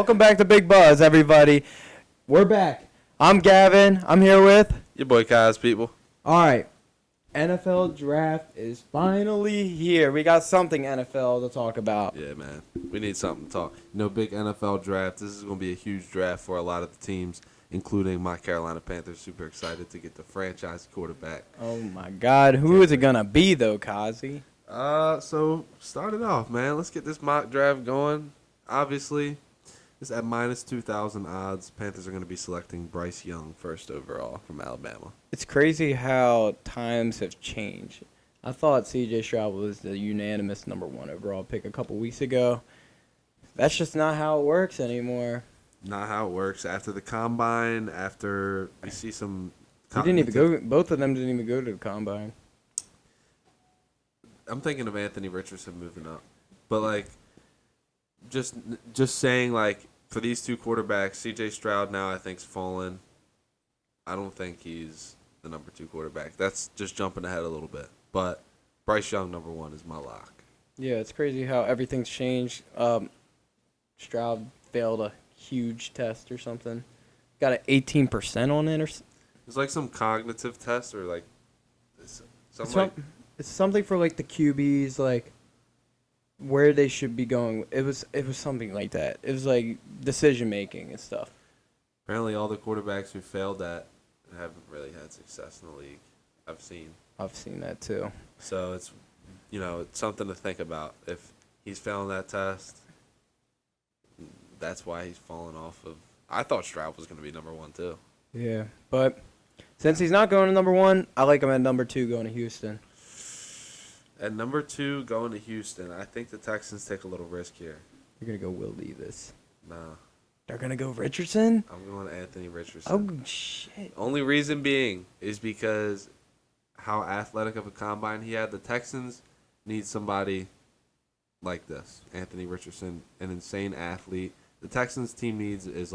Welcome back to Big Buzz, everybody. We're back. I'm Gavin. I'm here with... Your boy Kaz, people. All right. NFL draft is finally here. We got something NFL to talk about. Yeah, man. We need something to talk. Big NFL draft. This is going to be a huge draft for a lot of the teams, including my Carolina Panthers. Super excited to get the franchise quarterback. Oh, my God. Who is it going to be, though, Kazi? So start it off, man. Let's get this mock draft going. Obviously, it's at minus 2,000 odds. Panthers are going to be selecting Bryce Young first overall from Alabama. It's crazy how times have changed. I thought C.J. Stroud was the unanimous #1 overall pick a couple weeks ago. That's just not how it works anymore. Not how it works. After the combine, after we see some... He didn't even go. Both of them didn't even go to the combine. I'm thinking of Anthony Richardson moving up. But, just saying, for these two quarterbacks, C.J. Stroud now I think's fallen. I don't think he's the #2 quarterback. That's just jumping ahead a little bit. But Bryce Young, #1, is my lock. Yeah, it's crazy how everything's changed. Stroud failed a huge test or something. Got an 18% on it or something. It's like some cognitive test or It's something for the QBs, where they should be going. It was something like that. It was decision making and stuff. Apparently all the quarterbacks who failed that haven't really had success in the league. I've seen that too. So it's it's something to think about. If he's failing that test, that's why he's fallen off of. I thought Stroud was going to be #1 too. Yeah, but since he's not going to #1, I like him at #2 going to Houston. At #2 going to Houston, I think the Texans take a little risk here. You're going to go Will Levis. Nah. They're going to go Richardson? I'm going Anthony Richardson. Oh, shit. Only reason being is because how athletic of a combine he had. The Texans need somebody like this. Anthony Richardson, an insane athlete. The Texans team needs is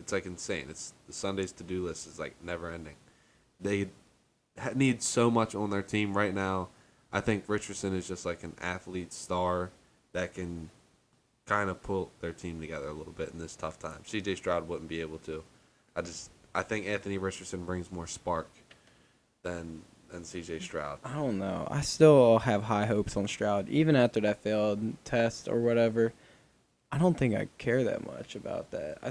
it's insane. It's the Sunday's to-do list is never ending. They need so much on their team right now. I think Richardson is just an athlete star that can kind of pull their team together a little bit in this tough time. C.J. Stroud wouldn't be able to. I think Anthony Richardson brings more spark than C.J. Stroud. I don't know. I still have high hopes on Stroud. Even after that failed test or whatever, I don't think I care that much about that. I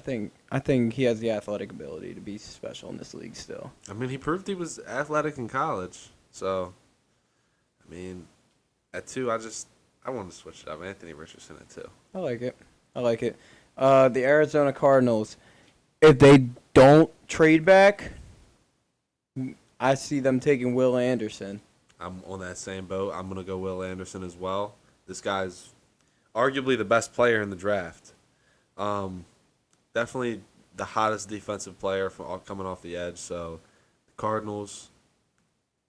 think he has the athletic ability to be special in this league still. I mean, he proved he was athletic in college. So, at 2, I want to switch it up. Anthony Richardson at 2. I like it. The Arizona Cardinals, if they don't trade back, I see them taking Will Anderson. I'm on that same boat. I'm going to go Will Anderson as well. This guy's arguably the best player in the draft. Definitely the hottest defensive player coming off the edge. So, the Cardinals,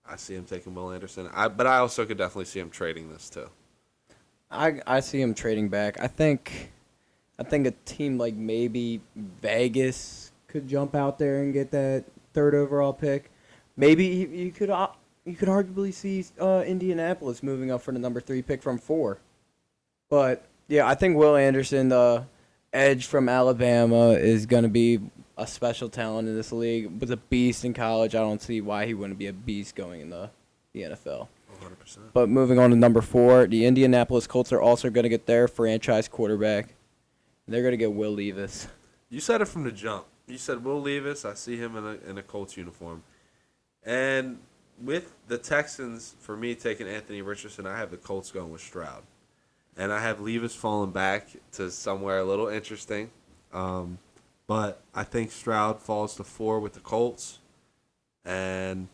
I see him taking Will Anderson. But I also could definitely see him trading this too. I see him trading back. I think a team like maybe Vegas could jump out there and get that 3rd overall pick. Maybe you could arguably see Indianapolis moving up for the #3 pick from 4. But yeah, I think Will Anderson, the edge from Alabama, is going to be a special talent in this league. Was a beast in college. I don't see why he wouldn't be a beast going in the NFL. 100%. But moving on to #4, the Indianapolis Colts are also going to get their franchise quarterback. They're going to get Will Levis. You said it from the jump. You said Will Levis. I see him in a Colts uniform. And with the Texans, for me, taking Anthony Richardson, I have the Colts going with Stroud. And I have Levis falling back to somewhere a little interesting. But I think Stroud falls to 4 with the Colts. And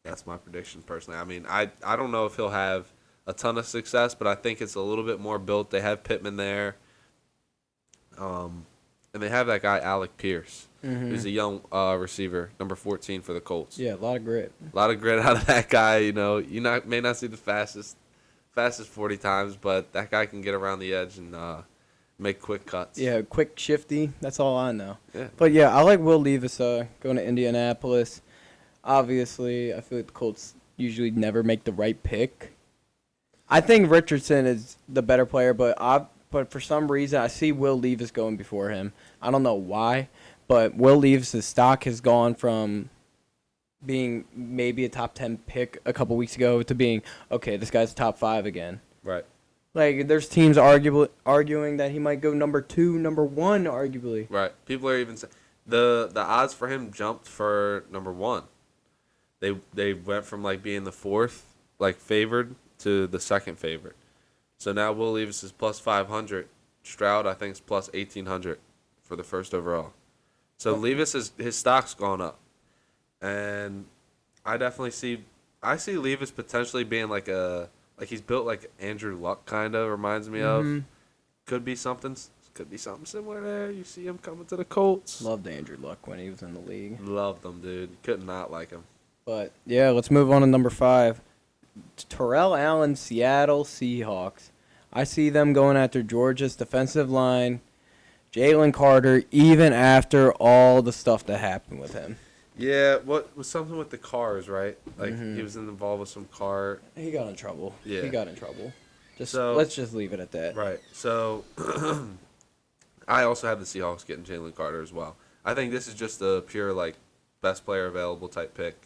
that's my prediction personally. I don't know if he'll have a ton of success, but I think it's a little bit more built. They have Pittman there. And they have that guy, Alec Pierce, who's a young receiver, #14 for the Colts. Yeah, a lot of grit. A lot of grit out of that guy. You may not see the fastest 40 times, but that guy can get around the edge and make quick cuts. Yeah, quick, shifty. That's all I know. Yeah. But yeah, I like Will Levis going to Indianapolis. Obviously, I feel like the Colts usually never make the right pick. I think Richardson is the better player, but but for some reason I see Will Levis going before him. I don't know why, but Will Levis' stock has gone from being maybe a top 10 pick a couple weeks ago to being, okay, this guy's top 5 again. Right. Like, there's teams arguing that he might go number 2, number 1, arguably. Right. People are even saying the odds for him jumped for number 1. They went from like being the 4th like favored to the 2nd favorite. So now Will Levis is plus 500. Stroud I think is plus 1,800 for the first overall. So Levis his stock's gone up, and I see Levis potentially being like he's built like Andrew Luck kind of reminds me of. Could be something similar there. You see him coming to the Colts. Loved Andrew Luck when he was in the league. Loved him, dude. Could not like him. But, yeah, let's move on to number 5. Terrell Allen, Seattle Seahawks. I see them going after Georgia's defensive line, Jalen Carter, even after all the stuff that happened with him. Yeah, what was something with the cars, right? Like he was involved with some car. He got in trouble. Yeah. He got in trouble. So let's just leave it at that. Right. So I also have the Seahawks getting Jalen Carter as well. I think this is just a pure like best player available type pick.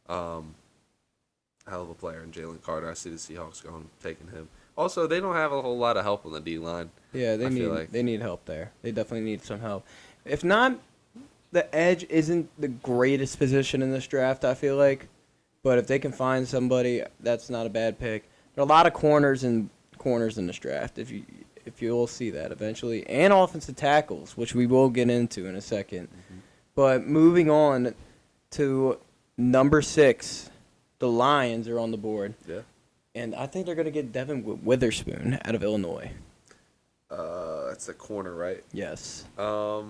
Hell of a player in Jalen Carter. I see the Seahawks taking him. Also, they don't have a whole lot of help on the D line. Yeah, they need help there. They definitely need some help. If not, the edge isn't the greatest position in this draft, I feel like. But if they can find somebody, that's not a bad pick. There are a lot of corners in this draft. If you'll see that eventually, and offensive tackles, which we will get into in a second. But moving on to number 6, the Lions are on the board. Yeah. And I think they're going to get Devin Witherspoon out of Illinois. That's a corner, right? Yes. I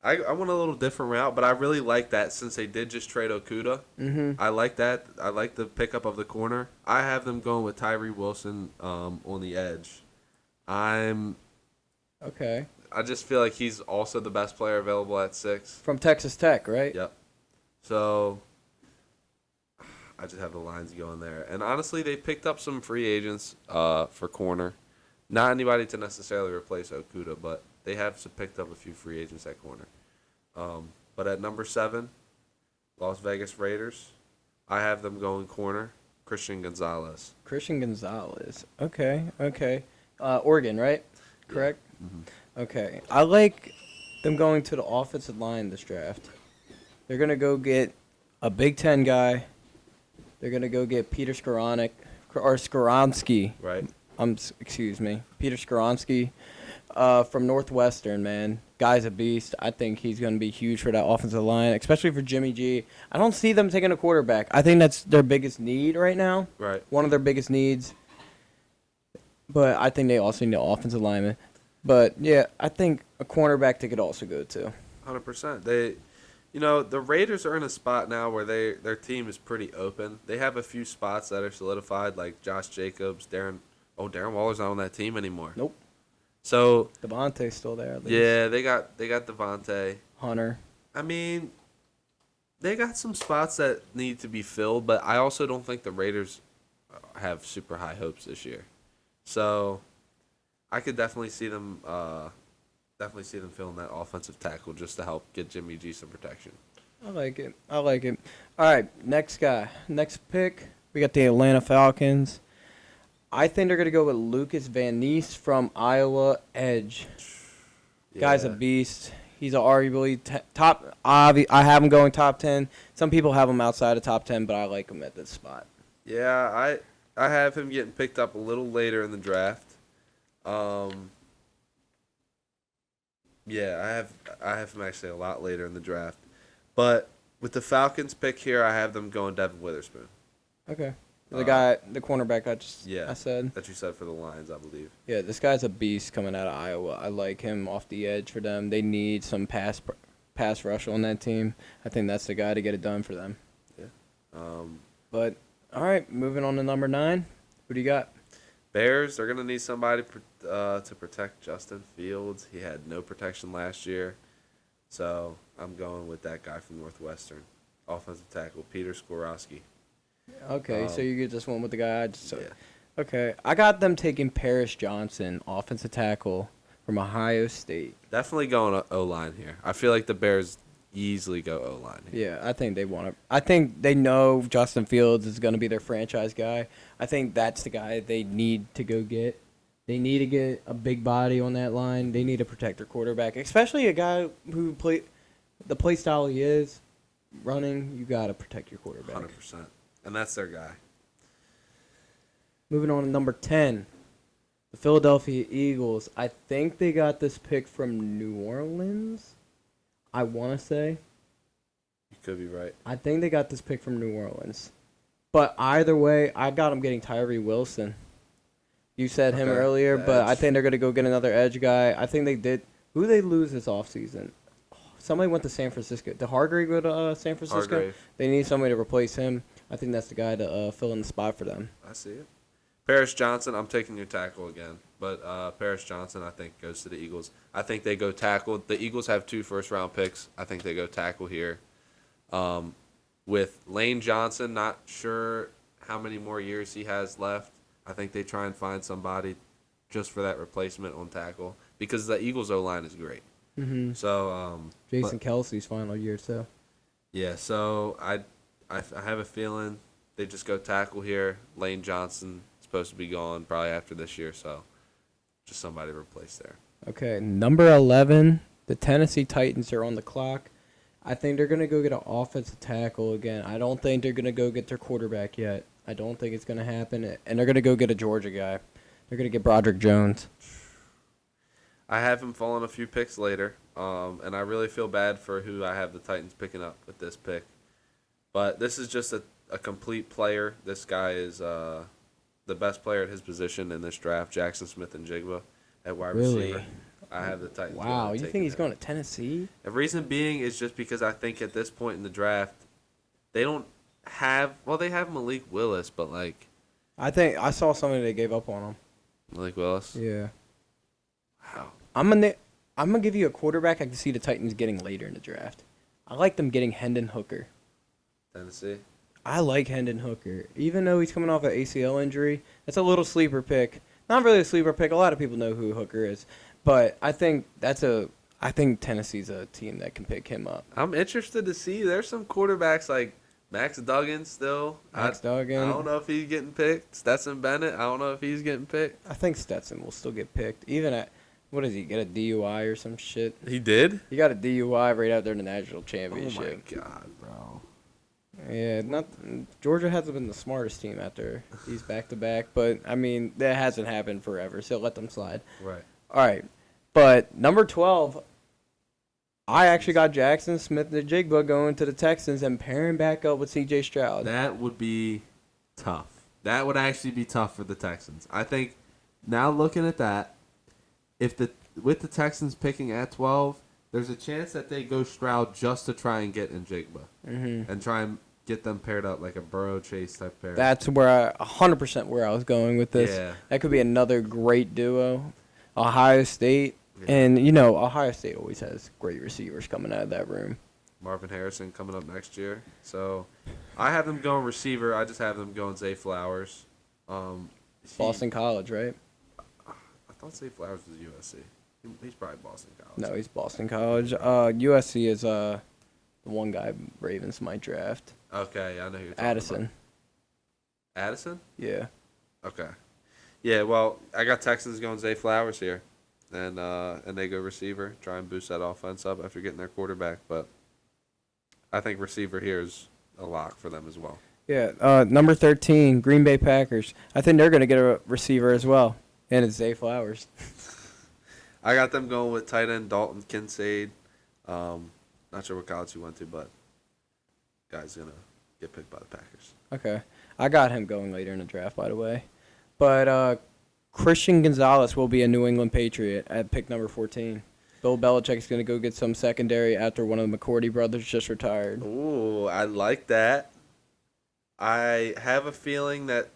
went a little different route, but I really like that since they did just trade Okuda. I like that. I like the pickup of the corner. I have them going with Tyree Wilson on the edge. Okay. I just feel like he's also the best player available at 6. From Texas Tech, right? Yep. So I just have the Lions going there. And honestly, they picked up some free agents for corner. Not anybody to necessarily replace Okuda, but they have picked up a few free agents at corner. But at number 7, Las Vegas Raiders, I have them going corner, Christian Gonzalez. Christian Gonzalez. Okay. Oregon, right? Correct? Yeah. Mm-hmm. Okay. I like them going to the offensive line this draft. They're going to go get a Big Ten guy. They're going to go get Peter Skoransky. Right. Excuse me. Peter Skoransky from Northwestern, man. Guy's a beast. I think he's going to be huge for that offensive line, especially for Jimmy G. I don't see them taking a quarterback. I think that's their biggest need right now. Right. One of their biggest needs. But I think they also need an offensive lineman. But, yeah, I think a cornerback they could also go to. 100%. The Raiders are in a spot now where their team is pretty open. They have a few spots that are solidified, like Josh Jacobs, Darren Waller's not on that team anymore. Nope. So Devontae's still there, at least. yeah, they got Devontae. Hunter. I mean, they got some spots that need to be filled, but I also don't think the Raiders have super high hopes this year. So I could definitely see them filling that offensive tackle just to help get Jimmy G some protection. I like it. All right, next guy. Next pick, we got the Atlanta Falcons. I think they're going to go with Lucas Van Ness from Iowa Edge. Yeah. Guy's a beast. He's arguably top. I have him going top 10. Some people have him outside of top 10, but I like him at this spot. Yeah, I have him getting picked up a little later in the draft. Yeah, I have him actually a lot later in the draft. But with the Falcons pick here, I have them going Devin Witherspoon. Okay. The cornerback I said. That you said for the Lions, I believe. Yeah, this guy's a beast coming out of Iowa. I like him off the edge for them. They need some pass rush on that team. I think that's the guy to get it done for them. Yeah. But, all right, moving on to number 9. Who do you got? Bears, they're going to need somebody to protect Justin Fields. He had no protection last year. So I'm going with that guy from Northwestern, offensive tackle, Peter Skoransky. Okay, so you just went with the guy I just said. Yeah. Okay, I got them taking Paris Johnson, offensive tackle from Ohio State. Definitely going O-line here. I feel like the Bears easily go O-line here. Yeah, I think they want to. I think they know Justin Fields is going to be their franchise guy. I think that's the guy they need to go get. They need to get a big body on that line. They need to protect their quarterback, especially a guy who the play style he is running. You got to protect your quarterback. 100%. And that's their guy. Moving on to number 10, the Philadelphia Eagles. I think they got this pick from New Orleans. I want to say. You could be right. I think they got this pick from New Orleans. But either way, I got them getting Tyree Wilson. You said him Okay, earlier, the but I edge. think they're going to go get another edge guy. I think they did. Who did they lose this offseason? Somebody went to San Francisco. Did Hargrave go to San Francisco? Hargrave. They need somebody to replace him. I think that's the guy to fill in the spot for them. I see it. Paris Johnson, I'm taking your tackle again. But Paris Johnson, I think, goes to the Eagles. I think they go tackle. The Eagles have 2 first-round picks. I think they go tackle here. With Lane Johnson, not sure how many more years he has left. I think they try and find somebody just for that replacement on tackle because the Eagles' O-line is great. Mm-hmm. So Jason Kelsey's final year, too. yeah, so I have a feeling they just go tackle here. Lane Johnson is supposed to be gone probably after this year, so just somebody to replace there. Okay, number 11, the Tennessee Titans are on the clock. I think they're going to go get an offensive tackle again. I don't think they're going to go get their quarterback yet. I don't think it's going to happen. And they're going to go get a Georgia guy. They're going to get Broderick Jones. I have him falling a few picks later, and I really feel bad for who I have the Titans picking up with this pick. But this is just a complete player. This guy is the best player at his position in this draft, Jackson Smith and Jigba at wide Really? receiver. I have the Titans. Wow, you taking think he's him. going to Tennessee? The reason being is just because I think at this point in the draft, they don't have – well, they have Malik Willis, but, like – I think I saw somebody that gave up on him. Malik Willis? Yeah. Wow. I'm gonna give you a quarterback I can see the Titans getting later in the draft. I like them getting Hendon Hooker. Tennessee? I like Hendon Hooker. Even though he's coming off an ACL injury, that's a little sleeper pick. Not really a sleeper pick. A lot of people know who Hooker is. But I think Tennessee's a team that can pick him up. I'm interested to see. There's some quarterbacks like Max Duggan still. Max Duggan. I don't know if he's getting picked. Stetson Bennett. I don't know if he's getting picked. I think Stetson will still get picked. Even at, what does he get, a DUI or some shit? He did? He got a DUI right out there in the national Oh championship. my god, bro. Yeah, Georgia hasn't been the smartest team out there. He's back to back, but I mean that hasn't happened forever, so let them slide. Right. All right, but number 12, I actually got Jackson Smith and Jigba going to the Texans and pairing back up with C.J. Stroud. That would be tough. That would actually be tough for the Texans. I think now looking at that, with the Texans picking at 12, there's a chance that they go Stroud just to try and get Njigba and try and get them paired up like a Burrow Chase type pair. That's where 100% where I was going with this. Yeah. That could be another great duo. Ohio State, Yeah. and Ohio State always has great receivers coming out of that room. Marvin Harrison coming up next year. So I have them going receiver. I just have them going Zay Flowers. Boston College, right? I thought Zay Flowers was USC. He's probably Boston College. No, he's Boston College. USC is the one guy Ravens might draft. Okay, I know who you're talking Addison. about. Addison? Yeah. Okay. Yeah, well, I got Texans going Zay Flowers here. And they go receiver, try and boost that offense up after getting their quarterback. But I think receiver here is a lock for them as well. Yeah. Number 13, Green Bay Packers. I think they're going to get a receiver as well, and it's Zay Flowers. I got them going with tight end Dalton Kincaid. Not sure what college he went to, but guy's going to get picked by the Packers. Okay. I got him going later in the draft, by the way. But Christian Gonzalez will be a New England Patriot at pick number 14. Bill Belichick's going to go get some secondary after one of the McCourty brothers just retired. Ooh, I like that. I have a feeling that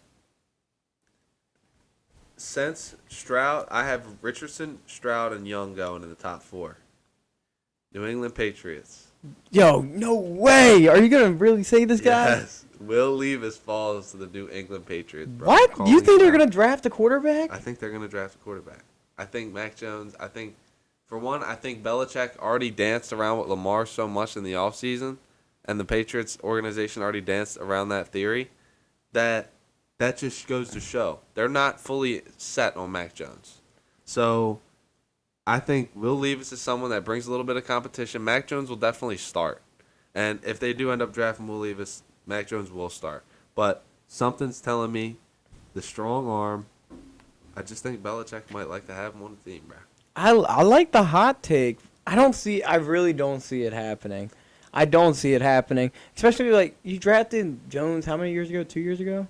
since Stroud, I have Richardson, Stroud, and Young going in the top 4. New England Patriots. Yo, no way. Are you going to really say this guy? Yes. Will Levis falls to the New England Patriots, bro. What? I'm You calling think it they're now. going to draft a quarterback? I think they're going to draft a quarterback. I think Mac Jones, for one, I think Belichick already danced around with Lamar so much in the offseason, and the Patriots organization already danced around that theory, that just goes to show. They're not fully set on Mac Jones. So I think Will Levis is someone that brings a little bit of competition. Mac Jones will definitely start. And if they do end up drafting Will Levis, Mac Jones will start. But something's telling me the strong arm, I just think Belichick might like to have him on the team, bro. I like the hot take. I really don't see it happening. I don't see it happening. Especially, like, you drafted Jones how many years ago? 2 years ago?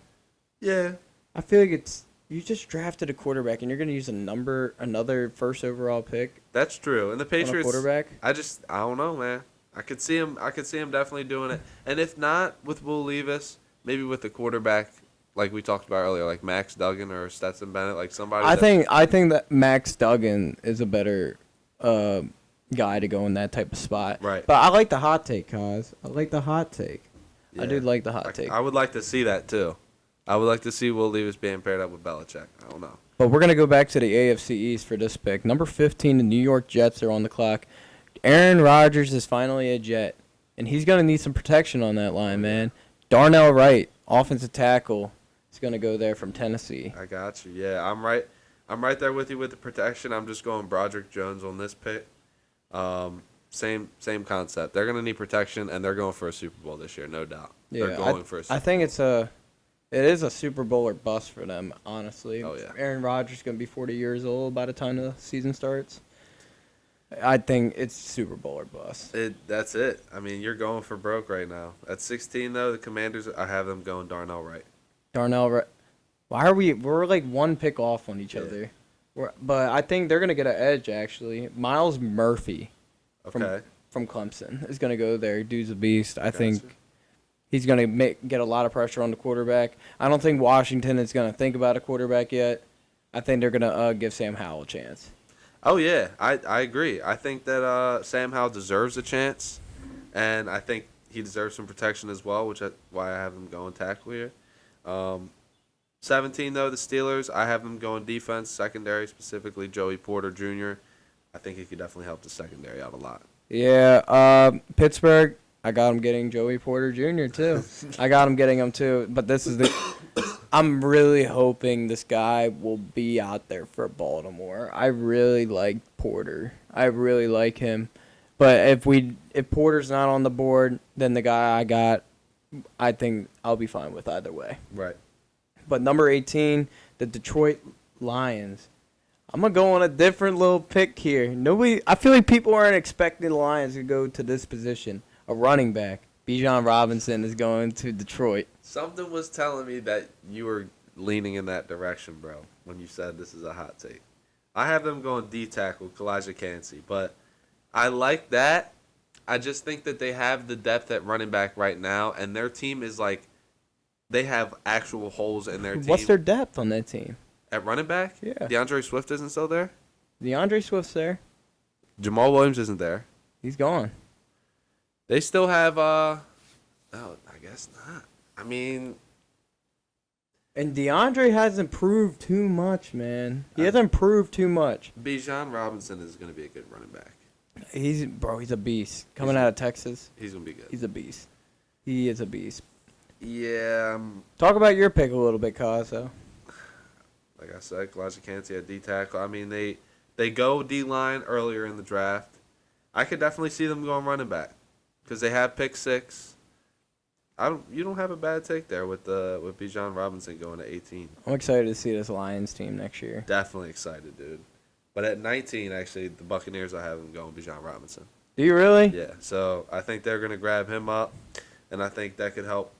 Yeah. I feel like you just drafted a quarterback and you're going to use another first overall pick That's true. And the on a Patriots, quarterback? I don't know, man. I could see him definitely doing it. And if not with Will Levis, maybe with the quarterback like we talked about earlier, like Max Duggan or Stetson Bennett, like somebody. I think that Max Duggan is a better guy to go in that type of spot. Right. But I like the hot take, Kaz. I like the hot take. I Yeah. do like the hot take. I would like to see that too. I would like to see Will Levis being paired up with Belichick. I don't know. But we're going to go back to the AFC East for this pick. Number 15, the New York Jets are on the clock. Aaron Rodgers is finally a Jet, and he's going to need some protection on that line, man. Darnell Wright, offensive tackle, is going to go there from Tennessee. I got you. Yeah, I'm right. I'm right there with you with the protection. I'm just going Broderick Jones on this pick. Same concept. They're going to need protection, and they're going for a Super Bowl this year, no doubt. Yeah, They're going for a Super I think it is a Super Bowl or bust for them, honestly. Oh, yeah. Aaron Rodgers is going to be 40 years old by the time the season starts. I think it's Super Bowl or bust. That's it. I mean, you're going for broke right now. At 16, though, the Commanders, I have them going Darnell Wright. Darnell Wright. We're like one pick off on each Yeah. other. But I think they're going to get an edge, actually. Miles Murphy Okay. from Clemson is going to go there. Dude's a beast. I Gotcha. think he's going to get a lot of pressure on the quarterback. I don't think Washington is going to think about a quarterback yet. I think they're going to give Sam Howell a chance. Oh, yeah. I agree. I think that Sam Howell deserves a chance, and I think he deserves some protection as well, which is why I have him going tackle here. 17, though, the Steelers, I have them going defense, secondary, specifically Joey Porter Jr. I think he could definitely help the secondary out a lot. Yeah, Pittsburgh, I got him getting Joey Porter Jr. too. I got him getting him too. But I'm really hoping this guy will be out there for Baltimore. I really like Porter. I really like him. But if Porter's not on the board, then the guy I got, I think I'll be fine with either way. Right. But number 18, the Detroit Lions. I'm going to go on a different little pick here. I feel like people aren't expecting the Lions to go to this position. A running back. Bijan Robinson is going to Detroit. Something was telling me that you were leaning in that direction, bro, when you said this is a hot take. I have them going D-tackle, Kalijah Kancey, but I like that. I just think that they have the depth at running back right now, and their team is like, they have actual holes in their team. What's their depth on that team? At running back? Yeah. DeAndre Swift isn't still there? DeAndre Swift's there. Jamal Williams isn't there. He's gone. They still have, I guess not. I mean, And DeAndre hasn't proved too much, man. He hasn't proved too much. Bijan Robinson is going to be a good running back. He's a beast. Coming out of Texas, He's going to be good. he's a beast. He is a beast. Yeah, Talk about your pick a little bit, Caso. like I said, Kalijah Kancey at D-tackle. I mean, they go D-line earlier in the draft. I could definitely see them going running back because they have pick 6. You don't have a bad take there with Bijan Robinson going to 18. I'm excited to see this Lions team next year. Definitely excited, dude. But at 19, actually, the Buccaneers, I have them going Bijan Robinson. Do you really? Yeah, so I think they're going to grab him up, and I think that could help,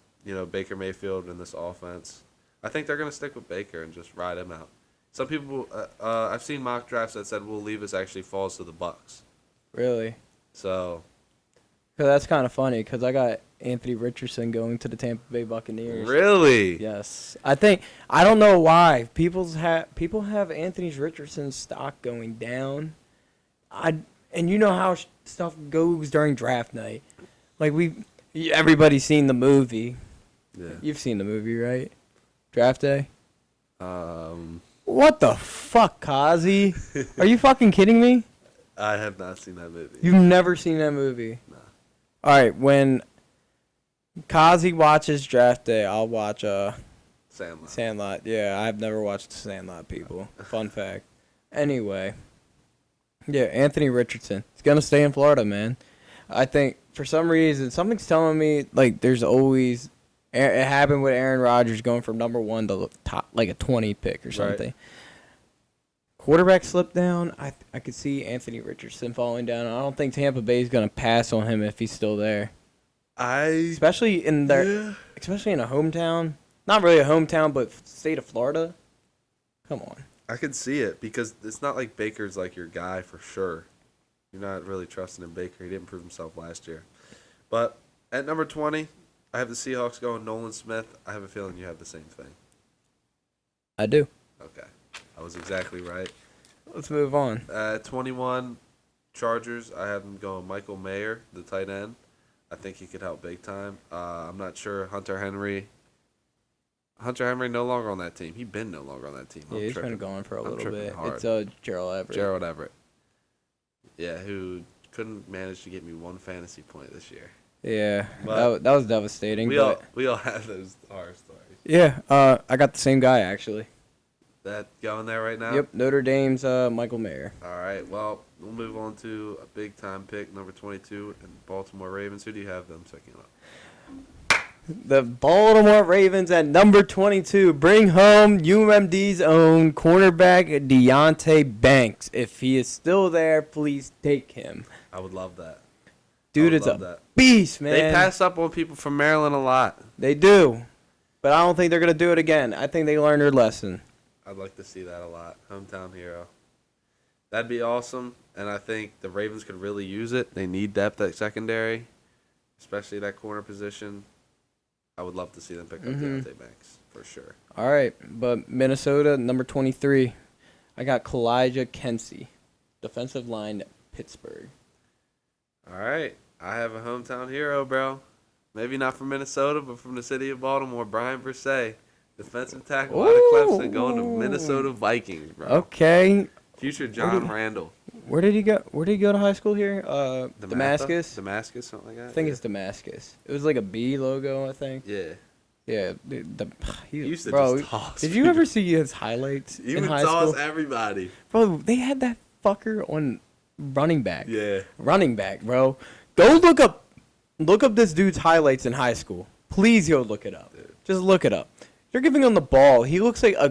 Baker Mayfield in this offense. I think they're going to stick with Baker and just ride him out. Some people, I've seen mock drafts that said Will Levis actually falls to the Bucs. Really? So, Cause that's kind of funny because I got Anthony Richardson going to the Tampa Bay Buccaneers. really? Yes, I don't know why people have Anthony Richardson's stock going down. And you know how stuff goes during draft night. Like everybody's seen the movie. Yeah. You've seen the movie, right? Draft Day. Um, What the fuck, Kazi? Are you fucking kidding me? I have not seen that movie. You've never seen that movie? Nah. All right, when Kazi watches Draft Day, I'll watch Sandlot. Sandlot. Yeah, I've never watched Sandlot, people. Fun fact. Anyway, yeah, Anthony Richardson. He's gonna stay in Florida, man. I think for some reason something's telling me like there's always. It happened with Aaron Rodgers going from number 1 to top, like a 20 pick or something. Right. Quarterback slipped down. I could see Anthony Richardson falling down. I don't think Tampa Bay is gonna pass on him if he's still there. Especially in a hometown. Not really a hometown, but state of Florida. Come on. I can see it because it's not like Baker's like your guy for sure. You're not really trusting in Baker. He didn't prove himself last year. But at number 20, I have the Seahawks going Nolan Smith. I have a feeling you have the same thing. I do. Okay. I was exactly right. Let's move on. 21, Chargers. I have them going Michael Mayer, the tight end. I think he could help big time. I'm not sure. Hunter Henry no longer on that team. He's been no longer on that team. Yeah, he's been gone for a little bit. Hard. It's Gerald Everett. Gerald Everett. Yeah, who couldn't manage to get me one fantasy point this year. Yeah, But that was devastating. We all have those horror stories. Yeah, I got the same guy actually. That going there right now? Yep, Notre Dame's Michael Mayer. All right, well, we'll move on to a big-time pick, number 22, and Baltimore Ravens. Who do you have them picking up? The Baltimore Ravens at number 22 bring home UMD's own cornerback Deonte Banks. If he is still there, please take him. I would love that. Dude, it's a beast, man. They pass up on people from Maryland a lot. They do. But I don't think they're going to do it again. I think they learned their lesson. I'd like to see that a lot. Hometown hero. That'd be awesome, and I think the Ravens could really use it. They need depth at secondary, especially that corner position. I would love to see them pick up Deonte Banks, for sure. All right, but Minnesota, number 23. I got Kalijah Kensey, defensive line, Pittsburgh. All right. I have a hometown hero, bro. Maybe not from Minnesota, but from the city of Baltimore, Brian Brisset. Defensive tackle out of Clemson going to Minnesota Vikings, bro. Okay. Future John Randall. Where did he go? Where did he go to high school here? Damascus? Damascus, something like that? I think it's Damascus. It was like a B logo, I think. Yeah. Yeah. He used to bro, just toss did you ever see his highlights He in would high toss school? everybody. Bro, they had that fucker on running back. Yeah. Running back, bro. Go look up this dude's highlights in high school. Please go look it up. Dude. Just look it up. You're giving him the ball. He looks like a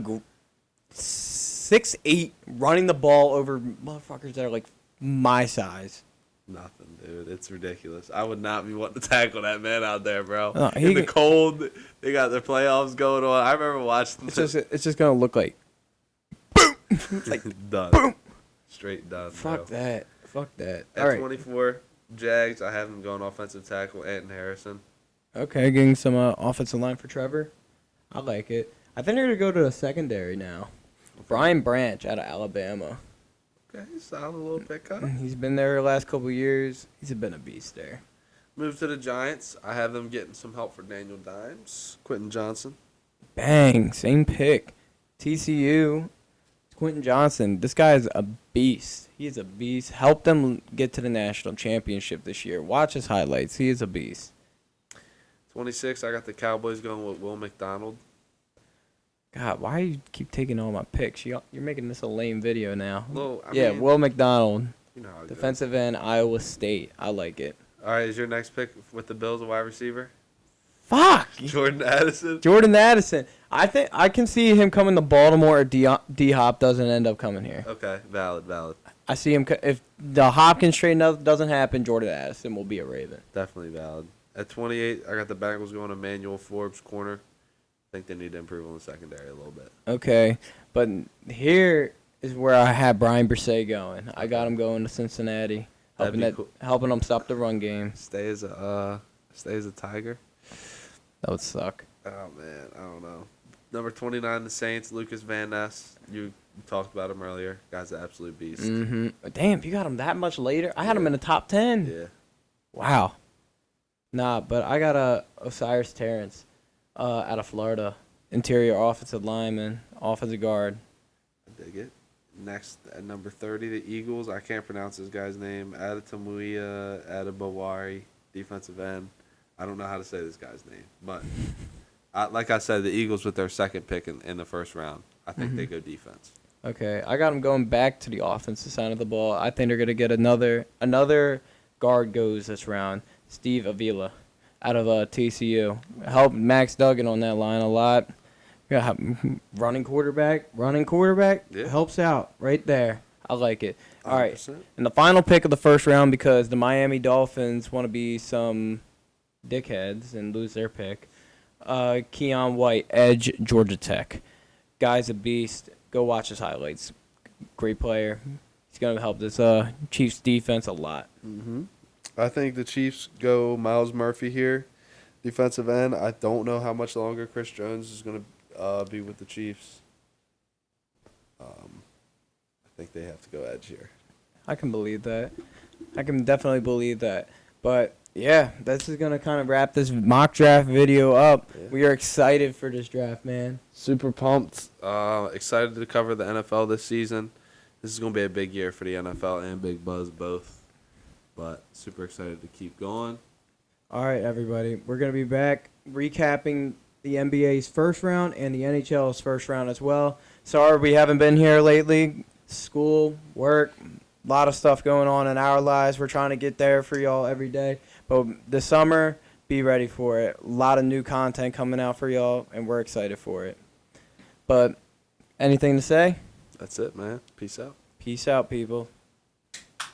6'8" running the ball over motherfuckers that are like my size. Nothing, dude. It's ridiculous. I would not be wanting to tackle that man out there, bro. No, In the cold, they got their playoffs going on. I remember watching It's just gonna look like boom. Like done. boom. Straight done, Fuck bro. that. Fuck that. At All right. 24, Jags, I have them going offensive tackle, Anton Harrison. Okay, getting some offensive line for Trevor. I like it. I think they're gonna go to a secondary now. Brian Branch out of Alabama. Okay, solid little pickup. He's been there the last couple years. He's been a beast there. Move to the Giants. I have them getting some help for Daniel Dimes, Quentin Johnson. Bang, same pick. TCU, Quentin Johnson. This guy is a beast. He is a beast. Helped them get to the national championship this year. Watch his highlights. He is a beast. 26, I got the Cowboys going with Will McDonald. God, why do you keep taking all my picks? You're making this a lame video now. Well, I Yeah, mean, Will McDonald, you know how it goes. defensive end, Iowa State. I like it. All right, is your next pick with the Bills a wide receiver? Fuck! Jordan Addison? Jordan Addison. I think I can see him coming to Baltimore if D-Hop doesn't end up coming here. Okay, valid. I see him. If the Hopkins trade doesn't happen, Jordan Addison will be a Raven. Definitely valid. At 28, I got the Bengals going to Emmanuel Forbes, corner. I think they need to improve on the secondary a little bit. Okay, but here is where I had Brian Brisset going. I got him going to Cincinnati, helping them stop the run game. Stay as a Tiger. That would suck. Oh man, I don't know. Number 29, the Saints, Lucas Van Ness. You talked about him earlier. Guy's an absolute beast. Mm-hmm. Damn, you got him that much later? I had him Yeah. in the top 10. Yeah. Wow. Nah, but I got Osiris Terrence out of Florida. Interior offensive lineman, offensive guard. I dig it. Next, at number 30, the Eagles. I can't pronounce this guy's name. Adetomuia Adebawari, defensive end. I don't know how to say this guy's name. But, like I said, the Eagles with their second pick in the first round. I think they go defense. Okay, I got him going back to the offensive side of the ball. I think they're going to get another guard goes this round. Steve Avila out of TCU. Helped Max Duggan on that line a lot. Yeah, running quarterback Yeah. helps out right there. I like it. All right, 100%. and the final pick of the first round, because the Miami Dolphins want to be some dickheads and lose their pick. Keon White, edge, Georgia Tech. Guy's a beast. Go watch his highlights. Great player. He's going to help this Chiefs defense a lot. Mm-hmm. I think the Chiefs go Miles Murphy here, defensive end. I don't know how much longer Chris Jones is going to be with the Chiefs. I think they have to go edge here. I can believe that. I can definitely believe that. But, yeah, this is going to kind of wrap this mock draft video up. Yeah. We are excited for this draft, man. Super pumped. Excited to cover the NFL this season. This is going to be a big year for the NFL and Big Buzz both. But super excited to keep going. All right, everybody. We're going to be back recapping the NBA's first round and the NHL's first round as well. Sorry we haven't been here lately. School, work, a lot of stuff going on in our lives. We're trying to get there for y'all every day. But this summer, be ready for it. A lot of new content coming out for y'all, and we're excited for it. But anything to say? That's it, man. Peace out. Peace out, people.